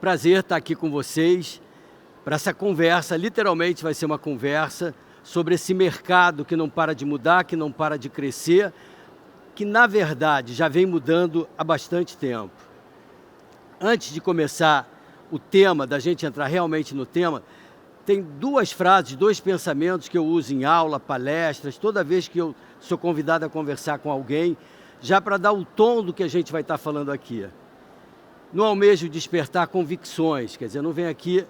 Prazer estar aqui com vocês para essa conversa, literalmente vai ser uma conversa sobre esse mercado que não para de mudar, que não para de crescer, que na verdade já vem mudando há bastante tempo. Antes de começar o tema, da gente entrar realmente no tema, tem duas frases, dois pensamentos que eu uso em aula, palestras, toda vez que eu sou convidado a conversar com alguém, já para dar o tom do que a gente vai estar falando aqui. Não almejo despertar convicções, quer dizer, eu não venho aqui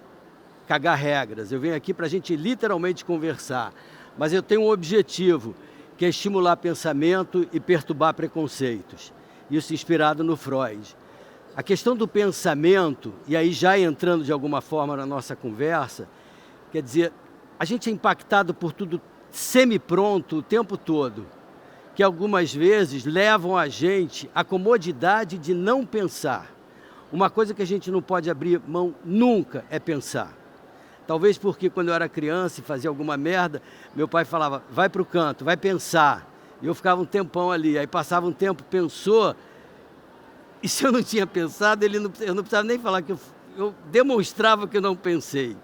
cagar regras, eu venho aqui para a gente literalmente conversar, mas eu tenho um objetivo, que é estimular pensamento e perturbar preconceitos, isso inspirado no Freud. A questão do pensamento, e aí já entrando de alguma forma na nossa conversa, quer dizer, a gente é impactado por tudo semi-pronto o tempo todo, que algumas vezes levam a gente à comodidade de não pensar. Uma coisa que a gente não pode abrir mão nunca é pensar. Talvez porque quando eu era criança e fazia alguma merda, meu pai falava, vai para o canto, vai pensar. E eu ficava um tempão ali, aí passava um tempo, pensou, e se eu não tinha pensado, eu não precisava nem falar que eu demonstrava que eu não pensei.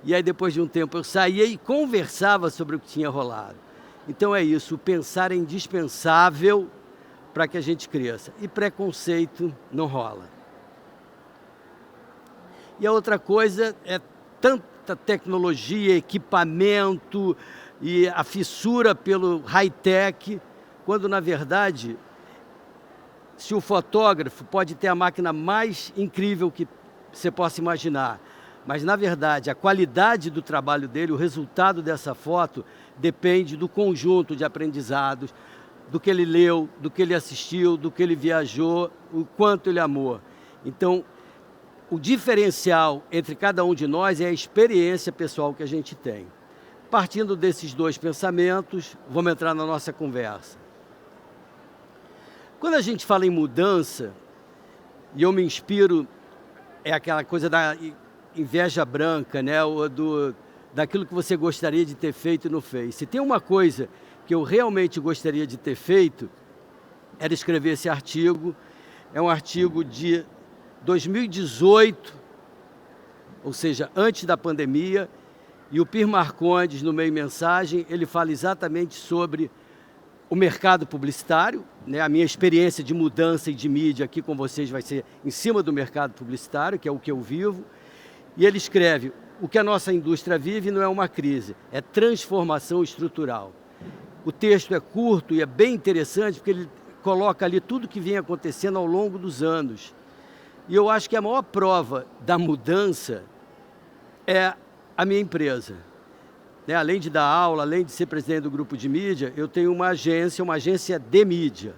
E aí depois de um tempo eu saía e conversava sobre o que tinha rolado. Então é isso, o pensar é indispensável para que a gente cresça. E preconceito não rola. E a outra coisa é tanta tecnologia, equipamento e a fissura pelo high-tech, quando na verdade, se o fotógrafo pode ter a máquina mais incrível que você possa imaginar, mas na verdade a qualidade do trabalho dele, o resultado dessa foto, depende do conjunto de aprendizados, do que ele leu, do que ele assistiu, do que ele viajou, o quanto ele amou. Então, o diferencial entre cada um de nós é a experiência pessoal que a gente tem. Partindo desses dois pensamentos, vamos entrar na nossa conversa. Quando a gente fala em mudança, e eu me inspiro, é aquela coisa da inveja branca, né? Daquilo que você gostaria de ter feito e não fez. Se tem uma coisa que eu realmente gostaria de ter feito, era escrever esse artigo. É um artigo de 2018, ou seja, antes da pandemia, e o Pir Marcondes, no Meio Mensagem, ele fala exatamente sobre o mercado publicitário, né? A minha experiência de mudança e de mídia aqui com vocês vai ser em cima do mercado publicitário, que é o que eu vivo, e ele escreve, o que a nossa indústria vive não é uma crise, é transformação estrutural. O texto é curto e é bem interessante, porque ele coloca ali tudo que vem acontecendo ao longo dos anos. E eu acho que a maior prova da mudança é a minha empresa. Né? Além de dar aula, além de ser presidente do grupo de mídia, eu tenho uma agência de mídia,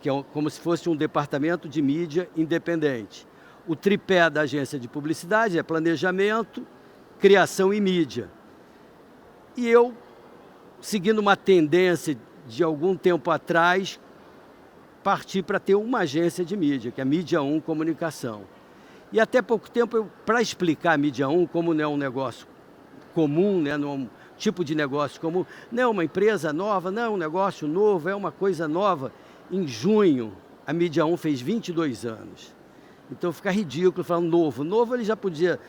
que é como se fosse um departamento de mídia independente. O tripé da agência de publicidade é planejamento, criação e mídia. E eu, seguindo uma tendência de algum tempo atrás, parti para ter uma agência de mídia, que é a Mídia 1 Comunicação. E até pouco tempo, para explicar a Mídia 1, como não é um negócio comum, né, não é um tipo de negócio comum, não é uma empresa nova, não é um negócio novo, é uma coisa nova. Em junho, a Mídia 1 fez 22 anos. Então fica ridículo falar novo. Novo ele já podia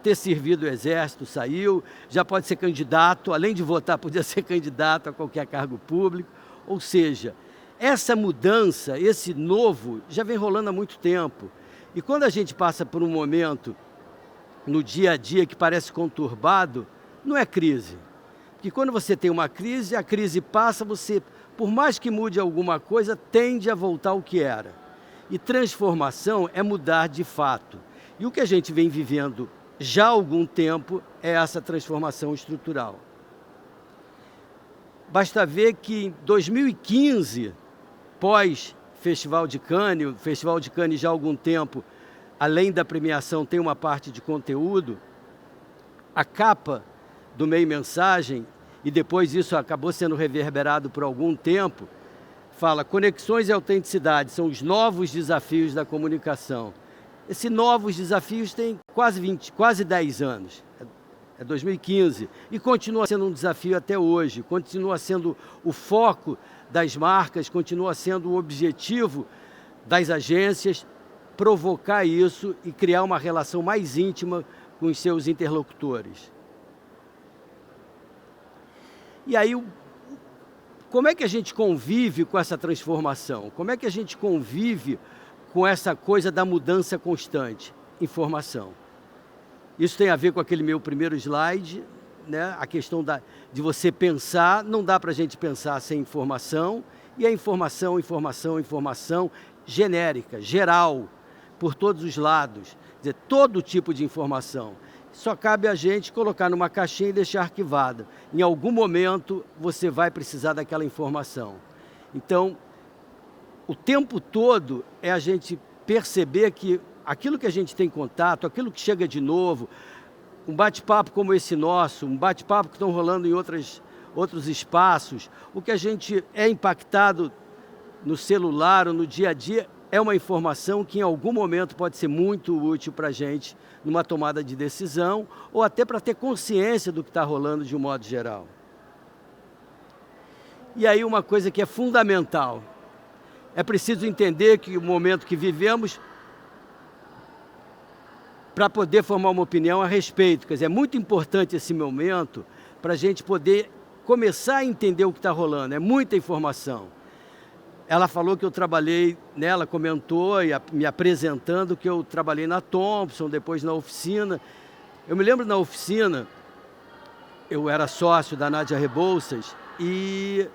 ter servido o exército, saiu, já pode ser candidato, além de votar, podia ser candidato a qualquer cargo público. Ou seja, essa mudança, esse novo, já vem rolando há muito tempo. E quando a gente passa por um momento no dia a dia que parece conturbado, não é crise. Porque quando você tem uma crise, a crise passa, você, por mais que mude alguma coisa, tende a voltar ao que era. E transformação é mudar de fato. E o que a gente vem vivendo já há algum tempo é essa transformação estrutural. Basta ver que em 2015, pós-Festival de Cannes, o Festival de Cannes já há algum tempo, além da premiação, tem uma parte de conteúdo, a capa do Meio Mensagem, e depois isso acabou sendo reverberado por algum tempo, fala, conexões e autenticidade são os novos desafios da comunicação. Esses novos desafios têm quase 10 anos, é 2015, e continua sendo um desafio até hoje, continua sendo o foco das marcas, continua sendo o objetivo das agências, provocar isso e criar uma relação mais íntima com os seus interlocutores. E aí, como é que a gente convive com essa transformação? Como é que a gente convive com essa coisa da mudança constante? Informação. Isso tem a ver com aquele meu primeiro slide, né? A questão de você pensar, não dá para a gente pensar sem informação, e a informação genérica, geral, por todos os lados, quer dizer, todo tipo de informação. Só cabe a gente colocar numa caixinha e deixar arquivada. Em algum momento você vai precisar daquela informação. Então, o tempo todo é a gente perceber que aquilo que a gente tem contato, aquilo que chega de novo, um bate-papo como esse nosso, um bate-papo que estão rolando em outros espaços, o que a gente é impactado no celular ou no dia a dia, é uma informação que em algum momento pode ser muito útil para a gente numa tomada de decisão ou até para ter consciência do que está rolando de um modo geral. E aí uma coisa que é fundamental, é preciso entender que o momento que vivemos, para poder formar uma opinião a respeito, quer dizer, é muito importante esse momento para a gente poder começar a entender o que está rolando, é muita informação. Ela falou que eu trabalhei, né, ela comentou, me apresentando, que eu trabalhei na Thomson, depois na oficina. Eu me lembro na oficina, eu era sócio da Nádia Rebouças, e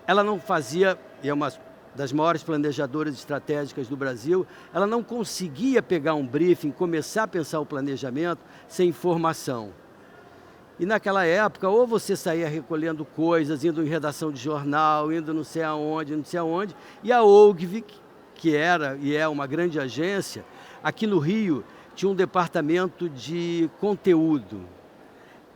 ela não fazia, e é uma das maiores planejadoras estratégicas do Brasil, ela não conseguia pegar um briefing, começar a pensar o planejamento sem informação. E naquela época, ou você saía recolhendo coisas, indo em redação de jornal, indo não sei aonde, e a Ogilvy, que era e é uma grande agência, aqui no Rio, tinha um departamento de conteúdo.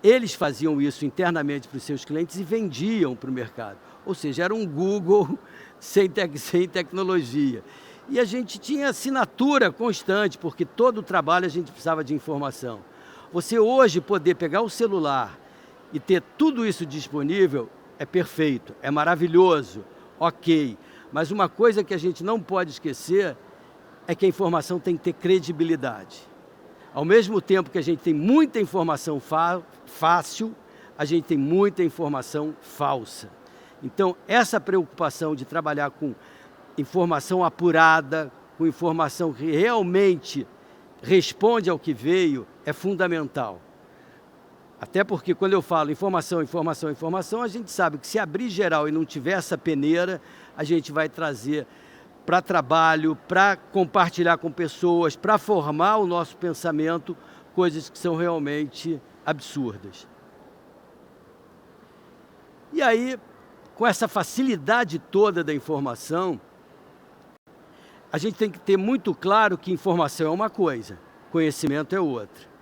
Eles faziam isso internamente para os seus clientes e vendiam para o mercado. Ou seja, era um Google sem tecnologia. E a gente tinha assinatura constante, porque todo o trabalho a gente precisava de informação. Você hoje poder pegar o celular e ter tudo isso disponível é perfeito, é maravilhoso, ok. Mas uma coisa que a gente não pode esquecer é que a informação tem que ter credibilidade. Ao mesmo tempo que a gente tem muita informação fácil, a gente tem muita informação falsa. Então, essa preocupação de trabalhar com informação apurada, com informação que realmente responde ao que veio, é fundamental. Até porque quando eu falo informação, a gente sabe que se abrir geral e não tiver essa peneira, a gente vai trazer para trabalho, para compartilhar com pessoas, para formar o nosso pensamento, coisas que são realmente absurdas. E aí, com essa facilidade toda da informação, a gente tem que ter muito claro que informação é uma coisa, conhecimento é outra.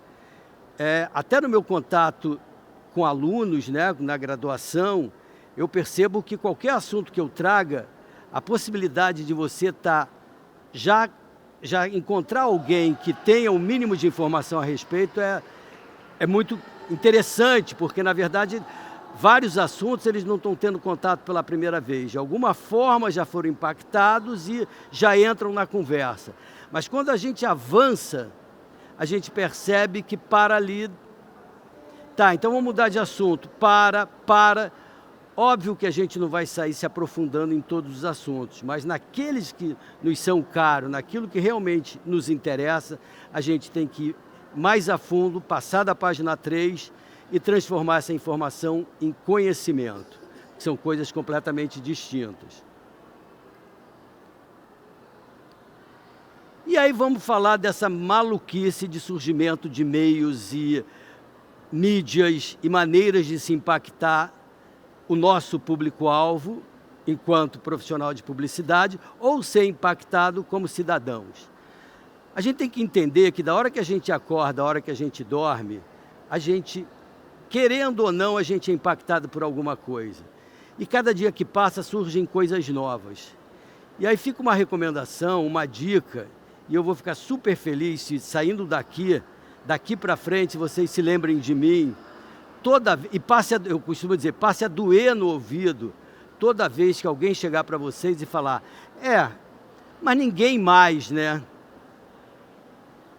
Até no meu contato com alunos, né, na graduação, eu percebo que qualquer assunto que eu traga, a possibilidade de você já encontrar alguém que tenha um mínimo de informação a respeito é muito interessante, porque, na verdade, vários assuntos eles não estão tendo contato pela primeira vez. De alguma forma já foram impactados e já entram na conversa. Mas quando a gente avança, a gente percebe que para ali... Tá, então vamos mudar de assunto. Para. Óbvio que a gente não vai sair se aprofundando em todos os assuntos, mas naqueles que nos são caros, naquilo que realmente nos interessa, a gente tem que ir mais a fundo, passar da página 3 e transformar essa informação em conhecimento, que são coisas completamente distintas. E aí vamos falar dessa maluquice de surgimento de meios e mídias e maneiras de se impactar o nosso público-alvo, enquanto profissional de publicidade, ou ser impactado como cidadãos. A gente tem que entender que da hora que a gente acorda, da hora que a gente dorme, a gente, querendo ou não, a gente é impactado por alguma coisa. E cada dia que passa surgem coisas novas. E aí fica uma recomendação, uma dica, e eu vou ficar super feliz se saindo daqui para frente, vocês se lembrem de mim, eu costumo dizer, passe a doer no ouvido, toda vez que alguém chegar para vocês e falar, mas ninguém mais, né?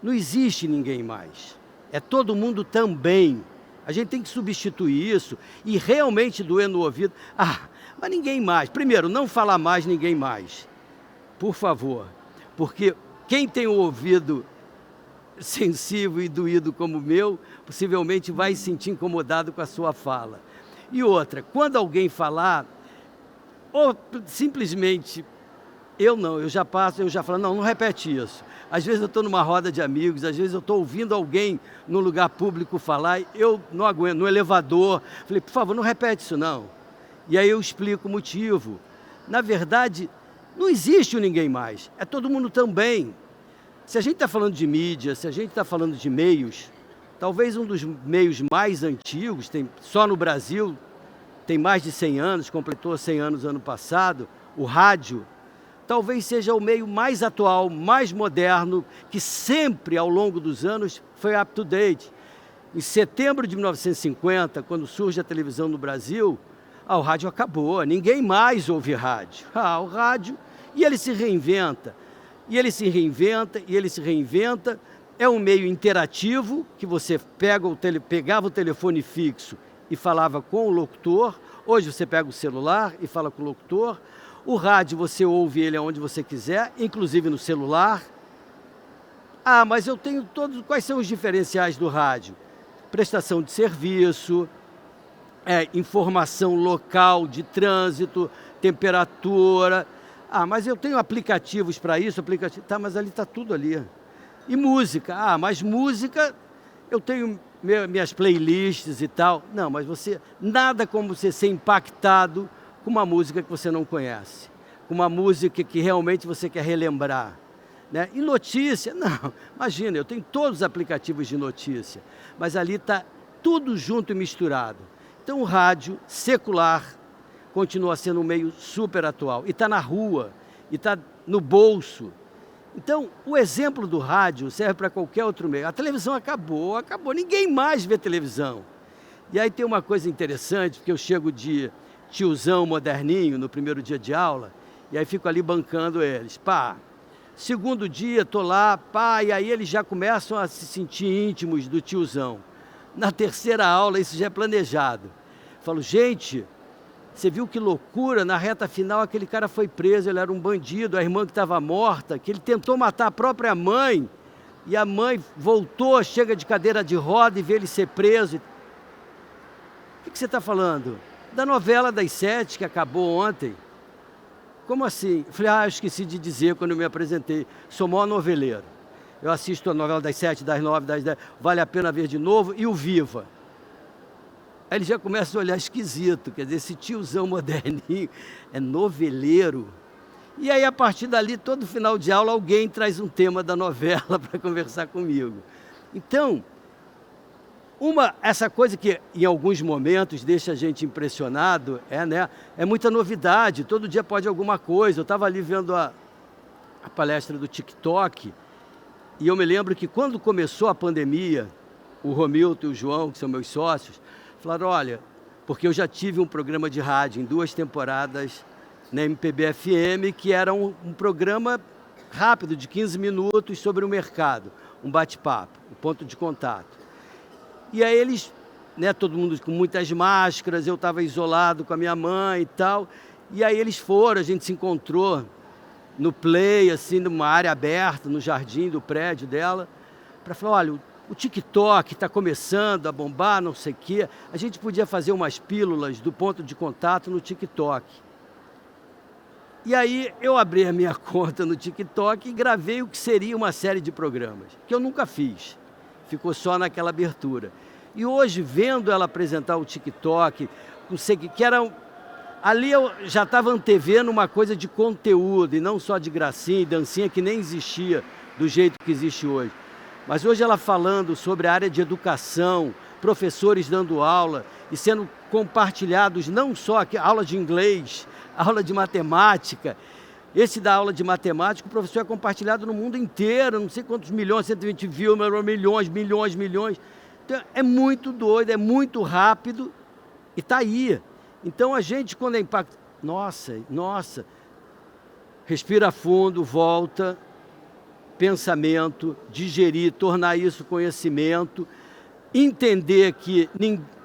Não existe ninguém mais. É todo mundo também. A gente tem que substituir isso e realmente doer no ouvido. Mas ninguém mais. Primeiro, não falar mais ninguém mais. Por favor. Porque quem tem o ouvido sensível e doído como o meu, possivelmente vai se sentir incomodado com a sua fala. E outra, quando alguém falar, ou simplesmente, eu já falo, não repete isso. Às vezes eu estou numa roda de amigos, às vezes eu estou ouvindo alguém no lugar público falar, eu não aguento, no elevador, falei, por favor, não repete isso não. E aí eu explico o motivo. Na verdade, não existe o ninguém mais, é todo mundo também. Se a gente está falando de mídia, se a gente está falando de meios, talvez um dos meios mais antigos, só no Brasil, tem mais de 100 anos, completou 100 anos ano passado, o rádio, talvez seja o meio mais atual, mais moderno, que sempre ao longo dos anos foi up-to-date. Em setembro de 1950, quando surge a televisão no Brasil, o rádio acabou, ninguém mais ouve rádio. O rádio, e ele se reinventa. E ele se reinventa, e ele se reinventa. É um meio interativo, que você pegava o telefone fixo e falava com o locutor. Hoje você pega o celular e fala com o locutor. O rádio você ouve ele aonde você quiser, inclusive no celular. Mas eu tenho todos... Quais são os diferenciais do rádio? Prestação de serviço, informação local de trânsito, temperatura... mas eu tenho aplicativos para isso, mas ali está tudo ali. E música, mas música, eu tenho minhas playlists e tal. Não, mas nada como você ser impactado com uma música que você não conhece, com uma música que realmente você quer relembrar. Né? E notícia, não, imagina, eu tenho todos os aplicativos de notícia, mas ali está tudo junto e misturado. Então o rádio secular continua sendo um meio super atual, e está na rua, e está no bolso. Então, o exemplo do rádio serve para qualquer outro meio. A televisão acabou, ninguém mais vê televisão. E aí tem uma coisa interessante, porque eu chego de tiozão moderninho no primeiro dia de aula, e aí fico ali bancando eles. Segundo dia, estou lá, e aí eles já começam a se sentir íntimos do tiozão. Na terceira aula, isso já é planejado. Falo, gente... Você viu que loucura, na reta final aquele cara foi preso, ele era um bandido, a irmã que estava morta, que ele tentou matar a própria mãe, e a mãe voltou, chega de cadeira de roda e vê ele ser preso. O que você está falando? Da novela das 7, que acabou ontem. Como assim? Eu falei, eu esqueci de dizer quando eu me apresentei, sou maior noveleiro. Eu assisto a novela das 7, das 9, das 10, vale a pena ver de novo, e o Viva. Aí ele já começa a olhar esquisito, quer dizer, esse tiozão moderninho é noveleiro. E aí, a partir dali, todo final de aula, alguém traz um tema da novela para conversar comigo. Então, essa coisa que em alguns momentos deixa a gente impressionado, é muita novidade, todo dia pode alguma coisa. Eu estava ali vendo a palestra do TikTok, e eu me lembro que quando começou a pandemia, o Romilton e o João, que são meus sócios, falaram, olha, porque eu já tive um programa de rádio em 2 temporadas na MPB FM, que era um programa rápido, de 15 minutos, sobre o mercado, um bate-papo, um ponto de contato. E aí eles, todo mundo com muitas máscaras, eu estava isolado com a minha mãe e tal, e aí eles foram, a gente se encontrou no Play, assim, numa área aberta, no jardim do prédio dela, para falar, olha, o TikTok está começando a bombar, não sei o quê. A gente podia fazer umas pílulas do ponto de contato no TikTok. E aí eu abri a minha conta no TikTok e gravei o que seria uma série de programas, que eu nunca fiz. Ficou só naquela abertura. E hoje, vendo ela apresentar o TikTok, que era... Ali eu já estava antevendo uma coisa de conteúdo, e não só de gracinha e dancinha, que nem existia do jeito que existe hoje. Mas hoje ela falando sobre a área de educação, professores dando aula e sendo compartilhados não só aqui, aula de inglês, aula de matemática. Esse da aula de matemática, o professor é compartilhado no mundo inteiro, não sei quantos milhões, 120 milhões. Então, é muito doido, é muito rápido e está aí. Então a gente, quando é impacto, nossa, respira fundo, volta. pensamento, digerir, tornar isso conhecimento, entender que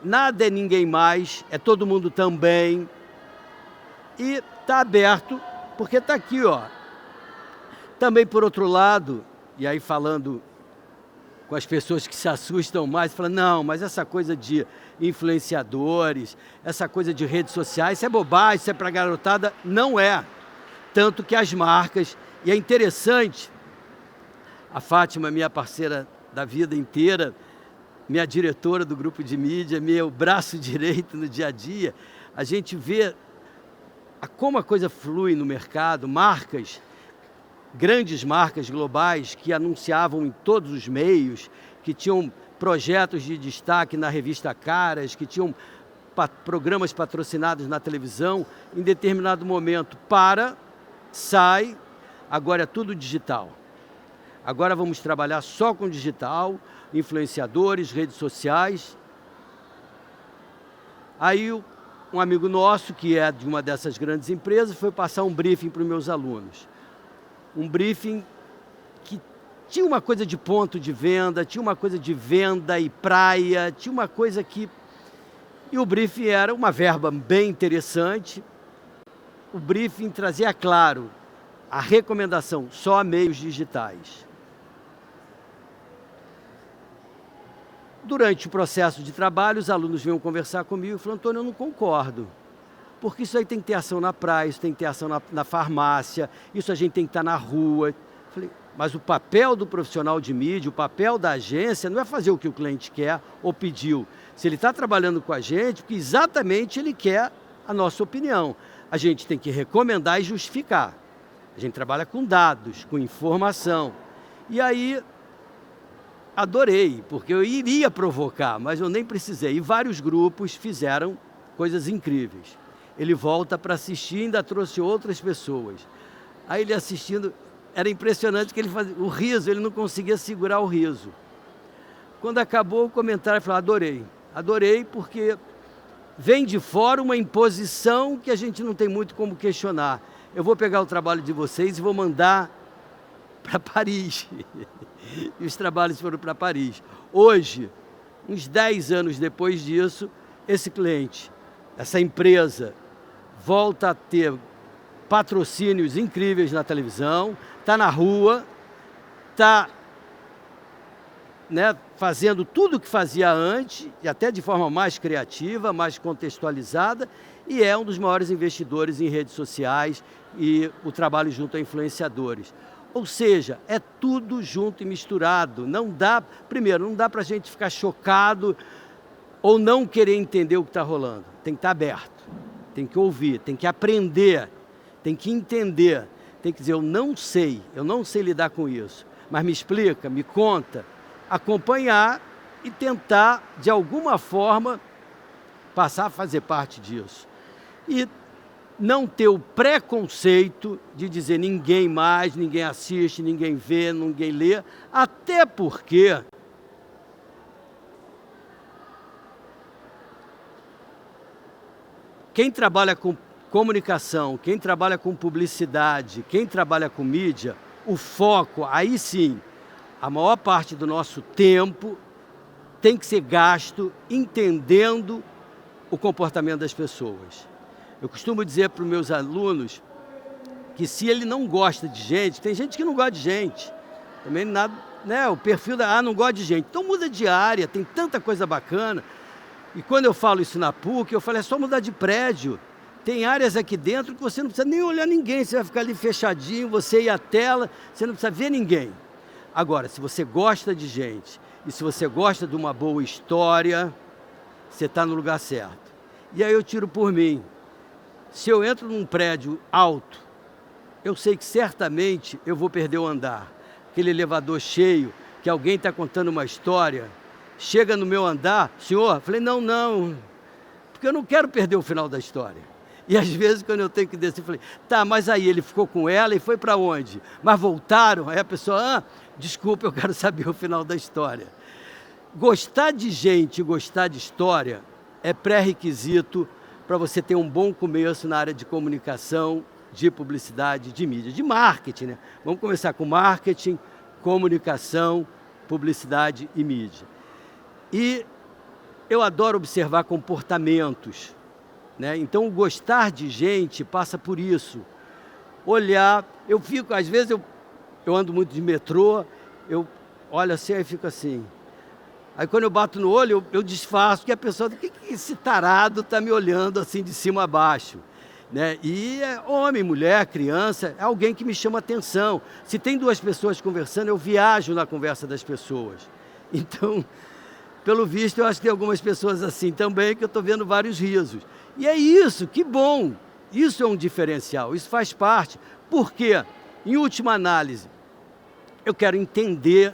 nada é ninguém mais, é todo mundo também, e está aberto, porque está aqui, ó. Também, por outro lado, e aí falando com as pessoas que se assustam mais, falam, não, mas essa coisa de influenciadores, essa coisa de redes sociais, isso é bobagem, isso é para garotada. Não é. Tanto que as marcas, e é interessante, a Fátima, minha parceira da vida inteira, minha diretora do grupo de mídia, meu braço direito no dia a dia, a gente vê como a coisa flui no mercado, marcas, grandes marcas globais que anunciavam em todos os meios, que tinham projetos de destaque na revista Caras, que tinham programas patrocinados na televisão, em determinado momento sai, agora é tudo digital. Agora vamos trabalhar só com digital, influenciadores, redes sociais. Aí um amigo nosso, que é de uma dessas grandes empresas, foi passar um briefing para os meus alunos. Um briefing que tinha uma coisa de ponto de venda, tinha uma coisa de venda e praia, tinha uma coisa que... E o briefing era uma verba bem interessante. O briefing trazia claro a recomendação só a meios digitais. Durante o processo de trabalho, os alunos vinham conversar comigo e falaram, Antônio, eu não concordo. Porque isso aí tem que ter ação na praia, isso tem que ter ação na farmácia, isso a gente tem que estar na rua. Falei, mas o papel do profissional de mídia, o papel da agência não é fazer o que o cliente quer ou pediu. Se ele está trabalhando com a gente, porque exatamente ele quer a nossa opinião. A gente tem que recomendar e justificar. A gente trabalha com dados, com informação. E aí, adorei, porque eu iria provocar, mas eu nem precisei. E vários grupos fizeram coisas incríveis. Ele volta para assistir e ainda trouxe outras pessoas. Aí ele assistindo, era impressionante que ele fazia o riso, ele não conseguia segurar o riso. Quando acabou o comentário, ele falou, adorei. Adorei porque vem de fora uma imposição que a gente não tem muito como questionar. Eu vou pegar o trabalho de vocês e vou mandar para Paris. E os trabalhos foram para Paris. Hoje, uns 10 anos depois disso, esse cliente, essa empresa, volta a ter patrocínios incríveis na televisão, está na rua, está fazendo tudo o que fazia antes, e até de forma mais criativa, mais contextualizada, e é um dos maiores investidores em redes sociais e o trabalho junto a influenciadores. Ou seja, é tudo junto e misturado. Não dá, primeiro, não dá para a gente ficar chocado ou não querer entender o que está rolando. Tem que estar aberto, tem que ouvir, tem que aprender, tem que entender, tem que dizer, eu não sei lidar com isso, mas me explica, me conta, acompanhar e tentar, de alguma forma, passar a fazer parte disso. E não ter o preconceito de dizer ninguém mais, ninguém assiste, ninguém vê, ninguém lê, até porque quem trabalha com comunicação, quem trabalha com publicidade, quem trabalha com mídia, o foco, aí sim, a maior parte do nosso tempo tem que ser gasto entendendo o comportamento das pessoas. Eu costumo dizer para os meus alunos que se ele não gosta de gente, tem gente que não gosta de gente, também nada, o perfil não gosta de gente, então muda de área, tem tanta coisa bacana. E quando eu falo isso na PUC, eu falo, é só mudar de prédio. Tem áreas aqui dentro que você não precisa nem olhar ninguém, você vai ficar ali fechadinho, você e a tela, você não precisa ver ninguém. Agora, se você gosta de gente, e se você gosta de uma boa história, você está no lugar certo. E aí eu tiro por mim. Se eu entro num prédio alto, eu sei que certamente eu vou perder o andar. Aquele elevador cheio, que alguém está contando uma história, chega no meu andar, senhor, falei, não, porque eu não quero perder o final da história. E às vezes quando eu tenho que descer, eu falei, tá, mas aí ele ficou com ela e foi para onde? Mas voltaram? Aí a pessoa, desculpa, eu quero saber o final da história. Gostar de gente, gostar de história é pré-requisito para você ter um bom começo na área de comunicação, de publicidade, de mídia, de marketing, Vamos começar com marketing, comunicação, publicidade e mídia. E eu adoro observar comportamentos, né? Então, o gostar de gente passa por isso. Olhar, eu fico, às vezes eu ando muito de metrô, eu olho assim e fico assim. Aí quando eu bato no olho, eu disfarço que a pessoa, que esse tarado está me olhando assim de cima a baixo? Né? E é homem, mulher, criança, é alguém que me chama atenção. Se tem duas pessoas conversando, eu viajo na conversa das pessoas. Então, pelo visto, eu acho que tem algumas pessoas assim também, que eu estou vendo vários risos. E é isso, que bom! Isso é um diferencial, isso faz parte. Por quê? Em última análise, eu quero entender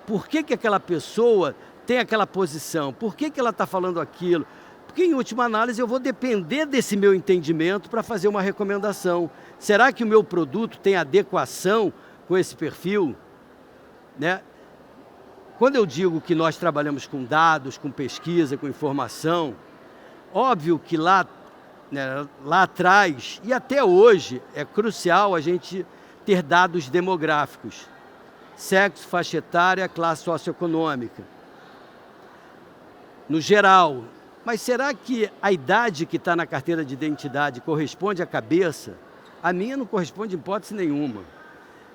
por que aquela pessoa tem aquela posição, por que ela está falando aquilo. Porque, em última análise, eu vou depender desse meu entendimento para fazer uma recomendação. Será que o meu produto tem adequação com esse perfil? Né? Quando eu digo que nós trabalhamos com dados, com pesquisa, com informação, óbvio que lá atrás e até hoje é crucial a gente ter dados demográficos. Sexo, faixa etária, classe socioeconômica. No geral. Mas será que a idade que está na carteira de identidade corresponde à cabeça? A minha não corresponde em hipótese nenhuma.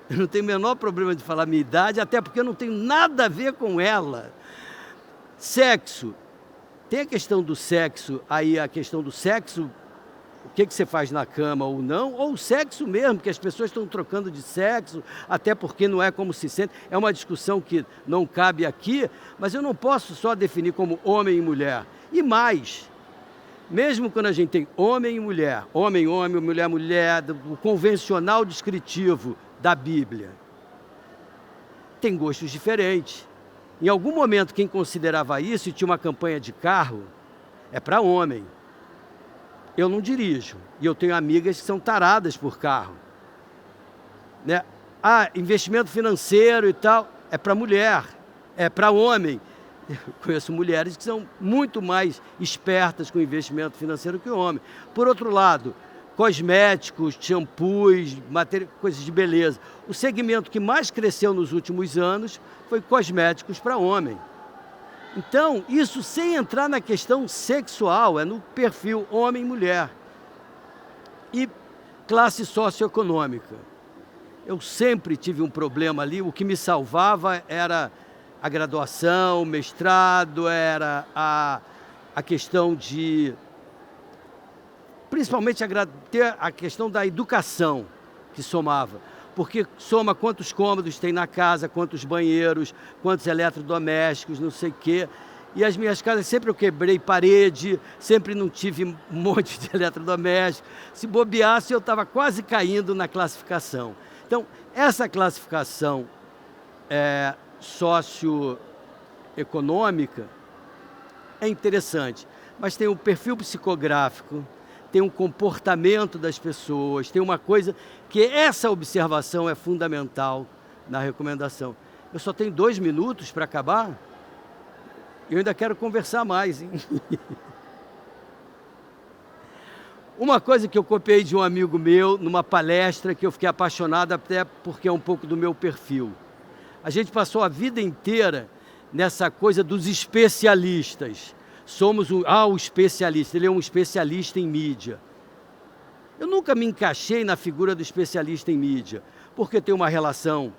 Eu não tenho o menor problema de falar minha idade, até porque eu não tenho nada a ver com ela. Sexo. Tem a questão do sexo, aí a questão do sexo, o que você faz na cama ou não, ou o sexo mesmo, que as pessoas estão trocando de sexo, até porque não é como se sente. É uma discussão que não cabe aqui, mas eu não posso só definir como homem e mulher. E mais, mesmo quando a gente tem homem e mulher, homem, mulher, mulher, o convencional descritivo da Bíblia, tem gostos diferentes. Em algum momento, quem considerava isso e tinha uma campanha de carro, é para homem. Eu não dirijo, e eu tenho amigas que são taradas por carro. Né? Investimento financeiro e tal, é para mulher, é para homem. Eu conheço mulheres que são muito mais espertas com investimento financeiro que o homem. Por outro lado, cosméticos, shampoos, coisas de beleza. O segmento que mais cresceu nos últimos anos foi cosméticos para homem. Então, isso sem entrar na questão sexual, é no perfil homem e mulher. E classe socioeconômica. Eu sempre tive um problema ali, o que me salvava era a graduação, o mestrado, era a questão de... Principalmente ter a questão da educação que somava. Porque soma quantos cômodos tem na casa, quantos banheiros, quantos eletrodomésticos, não sei o quê. E as minhas casas sempre eu quebrei parede, sempre não tive um monte de eletrodomésticos. Se bobeasse, eu estava quase caindo na classificação. Então, essa classificação socioeconômica é interessante, mas tem o perfil psicográfico, tem um comportamento das pessoas, tem uma coisa que essa observação é fundamental na recomendação. Eu só tenho 2 minutos para acabar, eu ainda quero conversar mais, hein? Uma coisa que eu copiei de um amigo meu, numa palestra, que eu fiquei apaixonado até porque é um pouco do meu perfil. A gente passou a vida inteira nessa coisa dos especialistas. Somos o especialista, ele é um especialista em mídia. Eu nunca me encaixei na figura do especialista em mídia, porque tem uma relação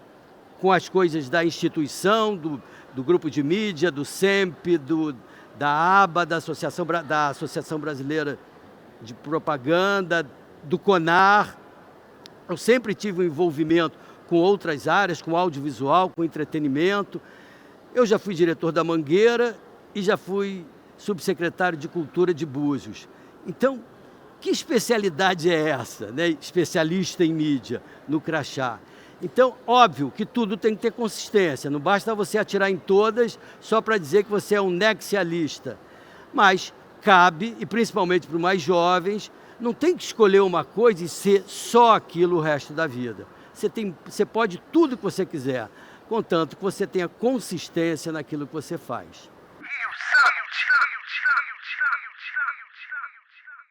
com as coisas da instituição, do grupo de mídia, do SEMP, da ABA, da Associação Brasileira de Propaganda, do CONAR. Eu sempre tive um envolvimento com outras áreas, com audiovisual, com entretenimento. Eu já fui diretor da Mangueira e já fui subsecretário de Cultura de Búzios. Então, que especialidade é essa, né? Especialista em mídia, no crachá. Então, óbvio que tudo tem que ter consistência, não basta você atirar em todas só para dizer que você é um nexialista. Mas cabe, e principalmente para os mais jovens, não tem que escolher uma coisa e ser só aquilo o resto da vida. Você pode tudo que você quiser, contanto que você tenha consistência naquilo que você faz.